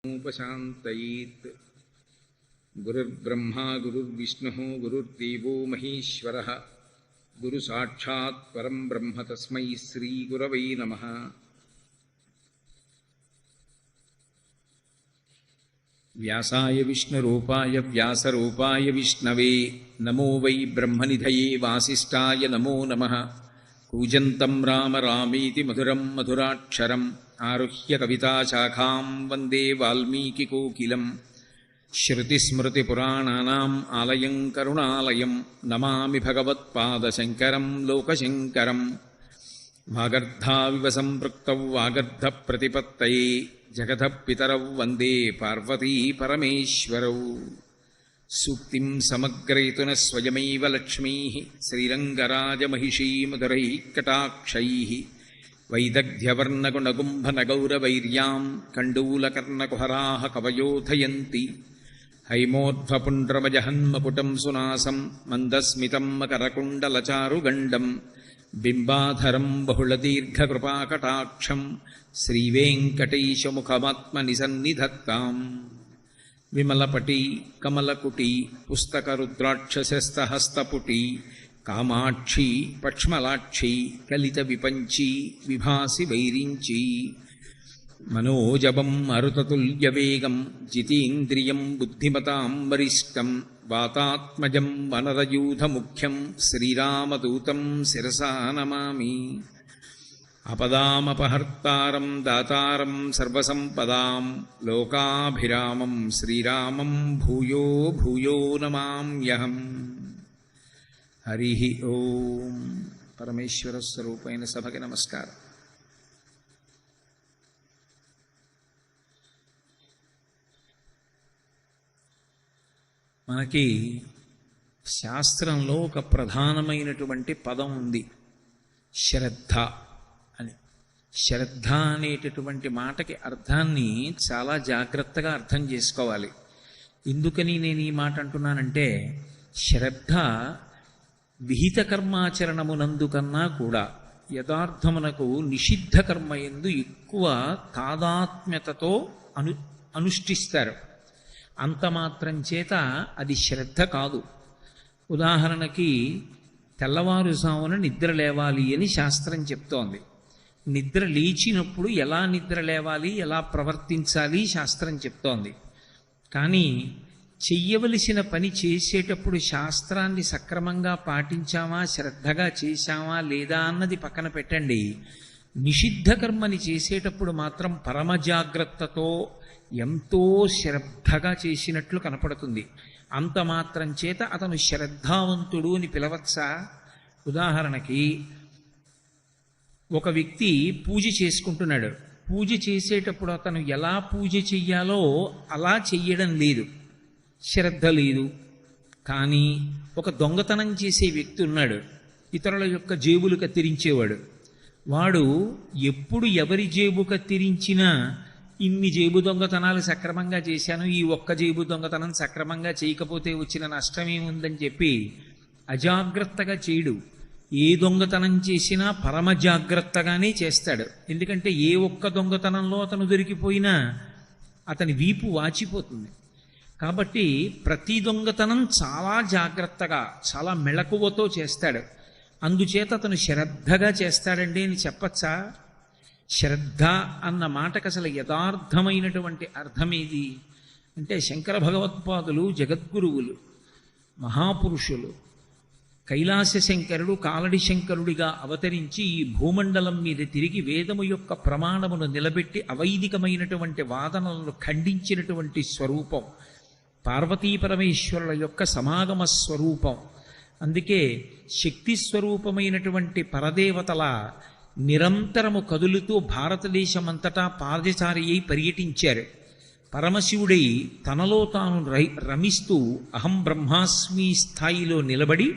उपशान्तयेत्। गुरुर्ब्रह्मा गुरुर्विष्णुः गुरुर्देवो महेश्वरः गुरुसाक्षात् परं ब्रह्म तस्मै श्रीगुरवे नमः। व्यासाय विष्णुरूपाय व्यासरूपाय विष्णवे नमो वै ब्रह्मनिधये वासिष्ठाय नमो नमः। कूजन्तं राम रामेति मधुरं मधुराक्षरम् आरुह्य कविताशाखां वन्दे वाल्मीकिकोकिलं। श्रुतिस्मृतिपुराणानाम् आलयं करुणालयं नमामि भगवत्पादशङ्करं लोकशङ्करम्। वागर्धाविव सम्पृक्तौ वागर्धप्रतिपत्तये जगतः पितरौ वन्दे पार्वती परमेश्वरौ। सूक्तिं समग्रयितुनः स्वयमेव लक्ष्मीः श्रीरङ्गराजमहिषीमधुरैः कटाक्षैः। वैदग्ध्यवर्णगुणगुम्भनगौरवैर्यां कण्डूलकर्णकुहराः कवयोधयन्ति। हैमोर्ध्वपुण्ड्रमजहन्मकुटं सुनासं मन्दस्मितं मकरकुण्डलचारुगण्डं। बिम्बाधरं बहुलदीर्घकृपाकटाक्षं श्रीवेङ्कटेशमुखमात्मनिसन्निधत्ताम्। विमलपटी कमलकुटी पुस्तकरुद्राक्षसस्तहस्तपुटी कामाक्षी पक्ष्मलाक्षी कलितविपञ्ची विभासि वैरिञ्ची। मनोजवं मरुततुल्यवेगं जितेन्द्रियं बुद्धिमतां वरिष्ठं वातात्मजं वनरयूथमुख्यं श्रीरामदूतं शिरसा नमामि। अपदामपहर्तारं दातारं सर्वसम्पदां लोकाभिरामं श्रीरामं भूयो भूयो नमाम्यहम्। हरि ओम। परमेश्वर स्वरूपैన సభకి నమస్కారం। మనకి శాస్త్రంలో ఒక ప్రధానమైనటువంటి పదం ఉంది, శ్రద్ధ అని. శ్రద్ధ అనేటటువంటి మాటకి అర్థాన్ని చాలా జాగ్రత్తగా అర్థం చేసుకోవాలి. ఎందుకని నేను ఈ మాట అంటున్నానంటే, శ్రద్ధ విహిత కర్మాచరణమునందు కన్నా కూడా యథార్థమునకు నిషిద్ధ కర్మయందు ఎక్కువ తాదాత్మ్యతతో అనుష్ఠిస్తారు. అంత మాత్రం చేత అది శ్రద్ధ కాదు. ఉదాహరణకి తెల్లవారుజామున నిద్ర లేవాలి అని శాస్త్రం చెప్తోంది. నిద్ర లేచినప్పుడు ఎలా నిద్ర లేవాలి, ఎలా ప్రవర్తించాలి శాస్త్రం చెప్తోంది. కానీ చెయ్యవలసిన పని చేసేటప్పుడు శాస్త్రాన్ని సక్రమంగా పాటించామా, శ్రద్ధగా చేశామా లేదా అన్నది పక్కన పెట్టండి. నిషిద్ధ కర్మని చేసేటప్పుడు మాత్రం పరమ జాగ్రత్తతో ఎంతో శ్రద్ధగా చేసినట్లు కనపడుతుంది. అంత మాత్రం చేత అతను శ్రద్ధావంతుడు అని పిలవచ్చా? ఉదాహరణకి ఒక వ్యక్తి పూజ చేసుకుంటున్నాడు. పూజ చేసేటప్పుడు అతను ఎలా పూజ చెయ్యాలో అలా చెయ్యడం లేదు, శ్రద్ధ లేదు. కానీ ఒక దొంగతనం చేసే వ్యక్తి ఉన్నాడు, ఇతరుల యొక్క జేబులు కత్తిరించేవాడు. వాడు ఎప్పుడు ఎవరి జేబు కత్తిరించినా ఇన్ని జేబు దొంగతనాలు సక్రమంగా చేశాను, ఈ ఒక్క జేబు దొంగతనం సక్రమంగా చేయకపోతే వచ్చిన నష్టమేముందని చెప్పి అజాగ్రత్తగా చేయడు. ఏ దొంగతనం చేసినా పరమ జాగ్రత్తగానే చేస్తాడు. ఎందుకంటే ఏ ఒక్క దొంగతనంలో అతను దొరికిపోయినా అతని వీపు వాచిపోతుంది. కాబట్టి ప్రతి దొంగతనం చాలా జాగ్రత్తగా, చాలా మెళకువతో చేస్తాడు. అందుచేత అతను శ్రద్ధగా చేస్తాడండి అని చెప్పచ్చా? శ్రద్ధ అన్న మాటకు అసలు యథార్థమైనటువంటి అర్థమేది అంటే, శంకర భగవత్పాదులు జగద్గురువులు, మహాపురుషులు. కైలాస శంకరుడు కాలడి శంకరుడిగా అవతరించి ఈ భూమండలం మీద తిరిగి వేదము యొక్క ప్రమాణమును నిలబెట్టి అవైదికమైనటువంటి వాదనలను ఖండించినటువంటి స్వరూపం పార్వతీ పరమేశ్వరుల యొక్క సమాగమ స్వరూపం. అందుకే శక్తి స్వరూపమైనటువంటి పరదేవతల నిరంతరము కదులుతూ భారతదేశమంతటా పాదచారి అయి పర్యటించారు. పరమశివుడై తనలో తాను రమిస్తూ అహం బ్రహ్మాస్మి స్థాయిలో నిలబడి